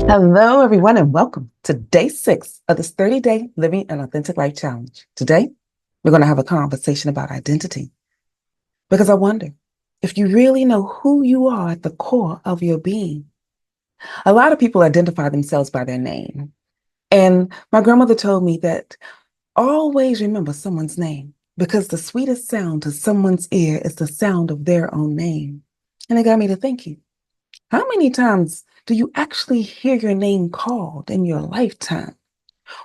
Hello, everyone, and welcome to day 6 of this 30-day Living an Authentic Life Challenge. Today, we're going to have a conversation about identity because I wonder if you really know who you are at the core of your being. A lot of people identify themselves by their name, and my grandmother told me that always remember someone's name because the sweetest sound to someone's ear is the sound of their own name. And it got me to thinking. How many times do you actually hear your name called in your lifetime?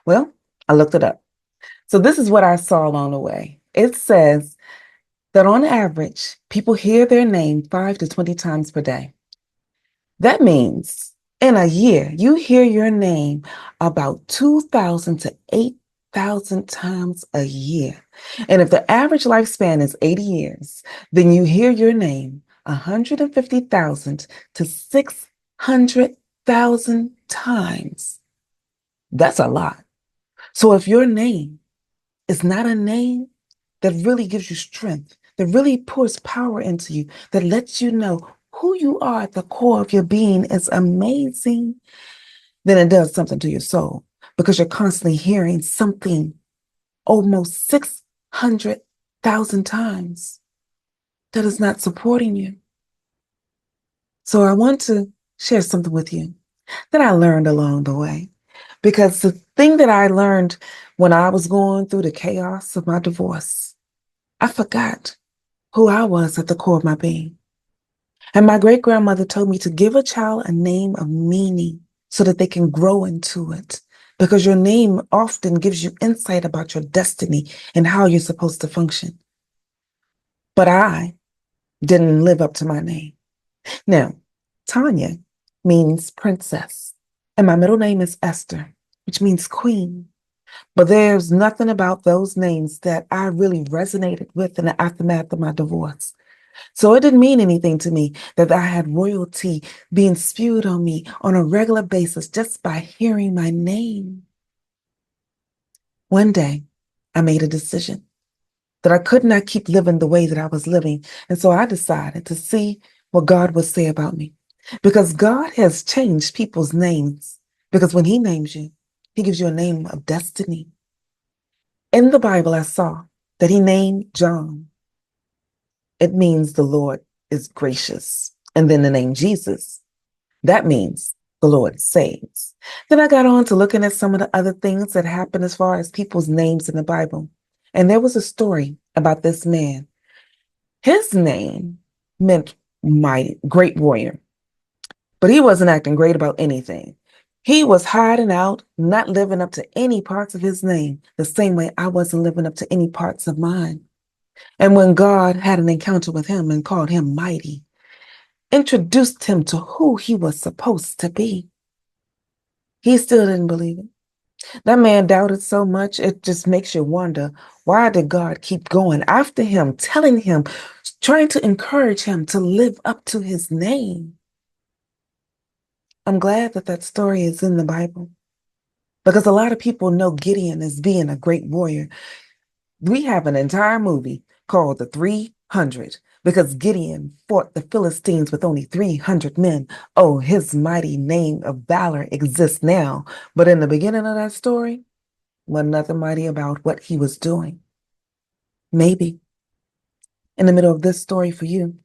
Well, I looked it up. So this is what I saw along the way. It says that on average, people hear their name 5 to 20 times per day. That means in a year, you hear your name about 2,000 to 8,000 times a year. And if the average lifespan is 80 years, then you hear your name 150,000 to 600,000 times. That's a lot. So if your name is not a name that really gives you strength, that really pours power into you, that lets you know who you are at the core of your being is amazing, then it does something to your soul because you're constantly hearing something almost 600,000 times that is not supporting you. So I want to share something with you that I learned along the way. Because the thing that I learned when I was going through the chaos of my divorce, I forgot who I was at the core of my being. And my great grandmother told me to give a child a name of meaning so that they can grow into it. Because your name often gives you insight about your destiny and how you're supposed to function. But I didn't live up to my name. Now, Tanya means princess, and my middle name is Esther, which means queen. But there's nothing about those names that I really resonated with in the aftermath of my divorce. So it didn't mean anything to me that I had royalty being spewed on me on a regular basis just by hearing my name. One day, I made a decision that I could not keep living the way that I was living. And so I decided to see what God would say about me. Because God has changed people's names. Because when He names you, He gives you a name of destiny. In the Bible, I saw that He named John. It means the Lord is gracious. And then the name Jesus, that means the Lord saves. Then I got on to looking at some of the other things that happen as far as people's names in the Bible. And there was a story about this man. His name meant mighty, great warrior, but he wasn't acting great about anything. He was hiding out, not living up to any parts of his name, the same way I wasn't living up to any parts of mine. And when God had an encounter with him and called him mighty, introduced him to who he was supposed to be, he still didn't believe it. That man doubted so much, it just makes you wonder, why did God keep going after him, telling him, trying to encourage him to live up to his name? I'm glad that that story is in the Bible because a lot of people know Gideon as being a great warrior. We have an entire movie called The 300 because Gideon fought the Philistines with only 300 men. Oh, his mighty name of valor exists now. But in the beginning of that story, was nothing mighty about what he was doing. Maybe in the middle of this story for you,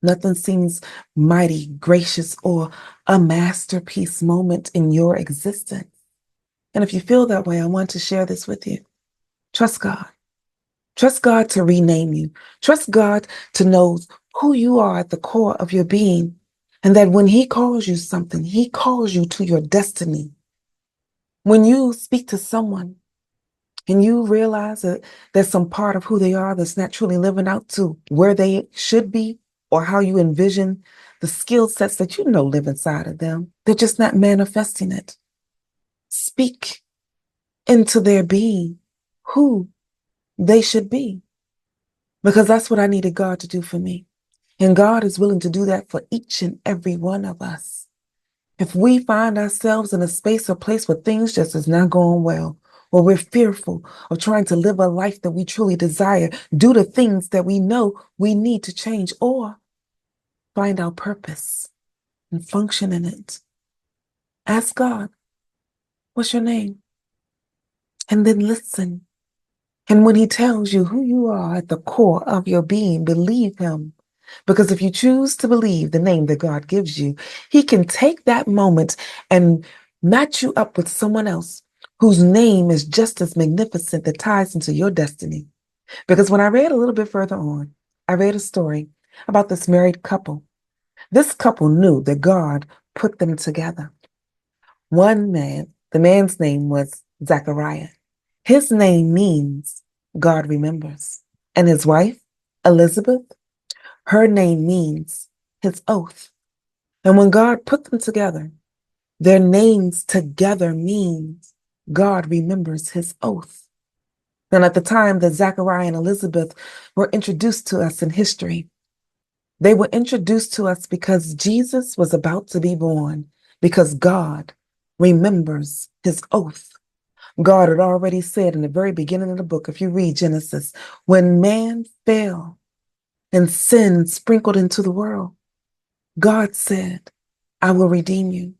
nothing seems mighty, gracious, or a masterpiece moment in your existence. And if you feel that way, I want to share this with you. Trust God. Trust God to rename you. Trust God to know who you are at the core of your being. And that when He calls you something, He calls you to your destiny. When you speak to someone and you realize that there's some part of who they are that's not truly living out to where they should be or how you envision the skill sets that you know live inside of them, they're just not manifesting it. Speak into their being who they should be. Because that's what I needed God to do for me. And God is willing to do that for each and every one of us. If we find ourselves in a space or place where things just is not going well, or we're fearful of trying to live a life that we truly desire, do the things that we know we need to change, or find our purpose and function in it, Ask God, what's your name? And then listen. And when he tells you who you are at the core of your being, believe him. Because if you choose to believe the name that God gives you, he can take that moment and match you up with someone else whose name is just as magnificent that ties into your destiny. Because when I read a little bit further on, I read a story about this married couple. This couple knew that God put them together. One man, the man's name was Zachariah. His name means God remembers. And his wife, Elizabeth, her name means his oath. And when God put them together, their names together means God remembers his oath. And at the time that Zachariah and Elizabeth were introduced to us in history, they were introduced to us because Jesus was about to be born, because God remembers his oath. God had already said in the very beginning of the book, if you read Genesis, when man fell and sin sprinkled into the world, God said, I will redeem you.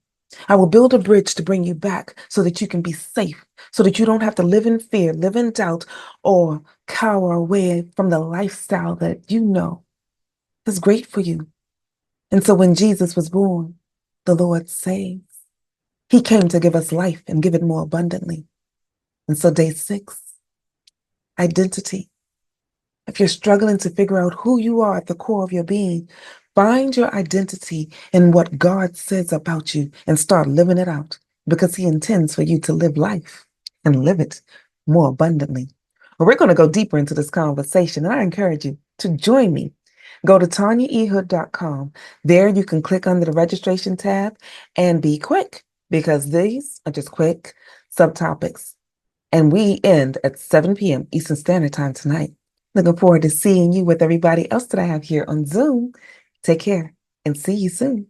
I will build a bridge to bring you back so that you can be safe, so that you don't have to live in fear, live in doubt, or cower away from the lifestyle that you know is great for you. And so when Jesus was born, the Lord saves. He came to give us life and give it more abundantly. And so day 6, identity. If you're struggling to figure out who you are at the core of your being, find your identity in what God says about you and start living it out, because he intends for you to live life and live it more abundantly. Well, we're going to go deeper into this conversation, and I encourage you to join me. Go to tanyaehood.com. There you can click under the registration tab and be quick, because these are just quick subtopics. And we end at 7 p.m. Eastern Standard Time tonight. Looking forward to seeing you with everybody else that I have here on Zoom. Take care and see you soon.